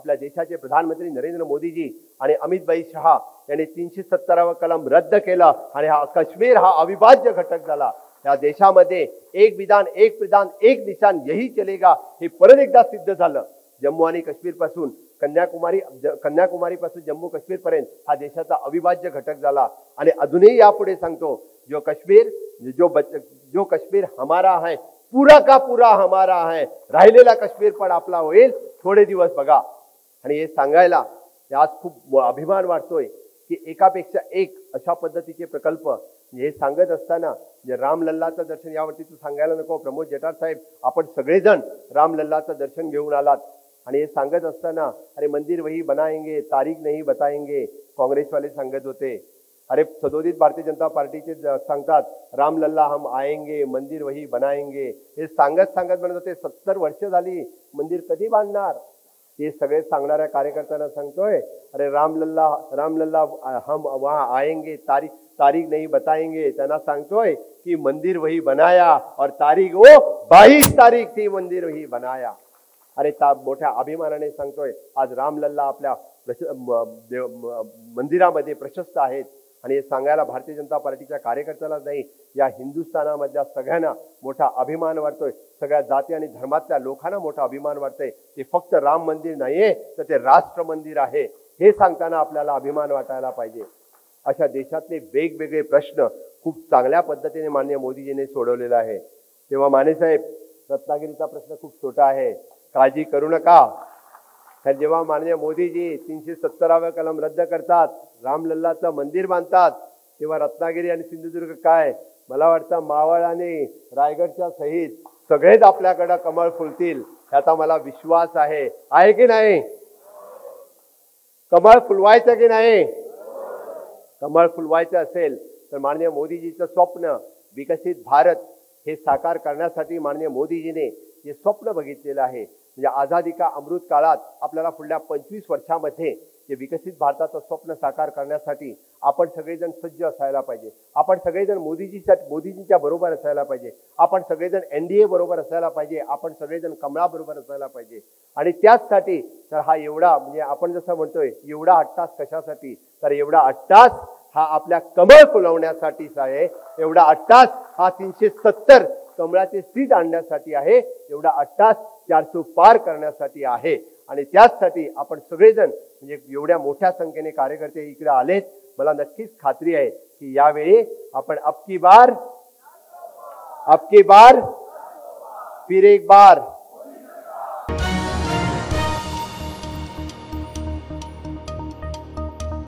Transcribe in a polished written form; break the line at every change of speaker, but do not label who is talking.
आपल्या देशाचे प्रधानमंत्री नरेंद्र मोदीजी आणि अमितभाई शहा यांनी 370वा कलम रद्द केला आणि हा काश्मीर हा अविभाज्य घटक झाला। या देशामध्ये एक विधान एक प्रधान एक निशान यही चलेगा हे परत एकदा सिद्ध झालं। जम्मू आणि काश्मीर पासून कन्याकुमारी पासून जम्मू काश्मीर पर्यंत हा देशाचा अविभाज्य घटक झाला। आणि अजूनही यापुढे सांगतो, जो कश्मीर हमारा है, पूरा का पूरा हमारा है, राहिलेला काश्मीर पण आपला होईल, थोडे दिवस बघा। आणि हे सांगायला आज खूप अभिमान वाटतोय की एकापेक्षा एक अशा पद्धतीचे प्रकल्प हे सांगत असताना जे रामलल्लाचं दर्शन, यावरती तू सांगायला नको प्रमोद जठार साहेब, आपण सगळेजण रामलल्लाचं दर्शन घेऊन आलात। आणि हे सांगत असताना अरे मंदिर वही बनाएंगे तारीख नहीं बताएंगे, काँग्रेसवाले सांगत होते। अरे सदोदित भारतीय जनता पार्टीचे सांगतात रामलल्ला हम आएंगे मंदिर वही बनाएंगे, हे सांगत म्हणत होते 70 वर्ष झाली, मंदिर कधी बांधणार? हे सगळे सांगणाऱ्या कार्यकर्त्यांना सांगतोय अरे रामलल्ला हम वहां आएंगे तारीख नहीं बताएंगे, त्यांना सांगतोय कि मंदिर वही बनाया और तारीख वो 22 तारीख थी, मंदिर वही बनाया। अरे मोठ्या अभिमानाने सांगतोय आज रामलल्ला आपल्या मंदिरामध्ये प्रशस्त आहेत। आणि हे सांगायला भारतीय जनता पार्टीच्या कार्यकर्त्याला नाही, या हिंदुस्थानामधल्या सगळ्यांना मोठा अभिमान वाटतोय, सगळ्या जाती आणि धर्मातल्या लोकांना मोठा अभिमान वाटतोय। ते फक्त राम मंदिर नाहीये तर ते राष्ट्र मंदिर आहे, हे सांगताना आपल्याला अभिमान वाटायला पाहिजे। अशा देशातले वेगवेगळे प्रश्न खूप चांगल्या पद्धतीने माननीय मोदीजींनी सोडवलेला आहे। तेव्हा माने साहेब, रत्नागिरीचा प्रश्न खूप छोटा आहे, काळजी करू नका। तर जेव्हा माननीय मोदीजी 370वा कलम रद्द करतात, रामलल्लाचं मंदिर बांधतात, तेव्हा रत्नागिरी आणि सिंधुदुर्ग काय, मला वाटतं मावळ आणि रायगडच्या सहित सगळेच आपल्याकडे कमळ फुलतील याचा मला विश्वास आहे की नाही? कमळ फुलवायचं की नाही? कमळ फुलवायचं असेल तर माननीय मोदीजीचं स्वप्न विकसित भारत हे साकार करण्यासाठी माननीय मोदीजीने जे स्वप्न बघितलेलं आहे, म्हणजे आझादी का अमृत काळात आपल्याला पुढल्या 25 वर्षामध्ये जे विकसित भारताचं स्वप्न साकार करण्यासाठी आपण सगळेजण सज्ज असायला पाहिजे। आपण सगळेजण मोदीजींच्या बरोबर असायला पाहिजे, आपण सगळेजण NDA बरोबर असायला पाहिजे, आपण सगळेजण कमळा बरोबर असायला पाहिजे। आणि त्याचसाठी तर हा एवढा, म्हणजे आपण जसं म्हणतोय एवढा अट्टास कशासाठी, तर एवढा अट्टास हा आपल्या कमळ फुलवण्यासाठीच आहे, एवढा अट्टास हा 370 कमळाचे सीट आणण्यासाठी आहे, एवढा अट्टास 400 पार करण्यासाठी आहे। आणि त्याचसाठी आपण सगळेजण म्हणजे एवढ्या मोठ्या संख्येने कार्यकर्ते इकडे आलेत, मला नक्कीच खात्री आहे की यावेळी आपण अब की बार फिर एक बार